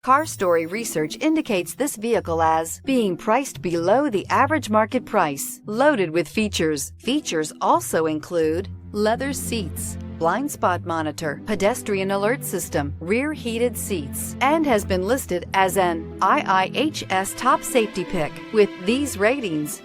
Car Story research indicates this vehicle as being priced below the average market price, loaded with features. Features also include leather seats, blind spot monitor, pedestrian alert system, rear heated seats, and has been listed as an IIHS top safety pick with these ratings.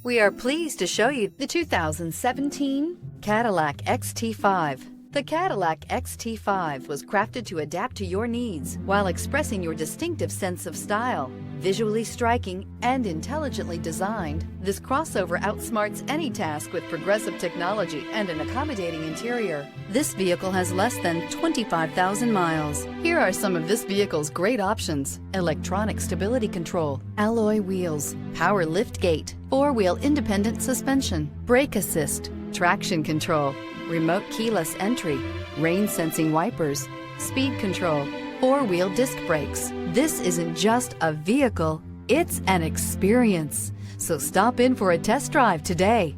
We are pleased to show you the 2017 Cadillac XT5. The Cadillac XT5 was crafted to adapt to your needs while expressing your distinctive sense of style. Visually striking and intelligently designed, this crossover outsmarts any task with progressive technology and an accommodating interior. This vehicle has less than 25,000 miles. Here are some of this vehicle's great options: electronic stability control, alloy wheels, power liftgate, four-wheel independent suspension, brake assist, traction control, remote keyless entry, rain sensing wipers, speed control, four-wheel disc brakes. This isn't just a vehicle, it's an experience. So stop in for a test drive today.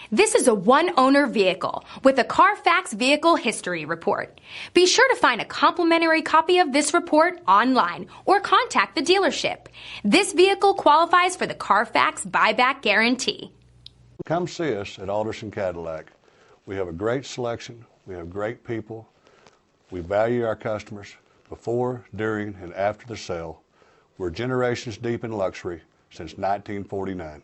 This is a one-owner vehicle with a Carfax Vehicle History Report. Be sure to find a complimentary copy of this report online or contact the dealership. This vehicle qualifies for the Carfax Buyback Guarantee. Come see us at Alderson Cadillac. We have a great selection. We have great people. We value our customers before, during, and after the sale. We're generations deep in luxury since 1949.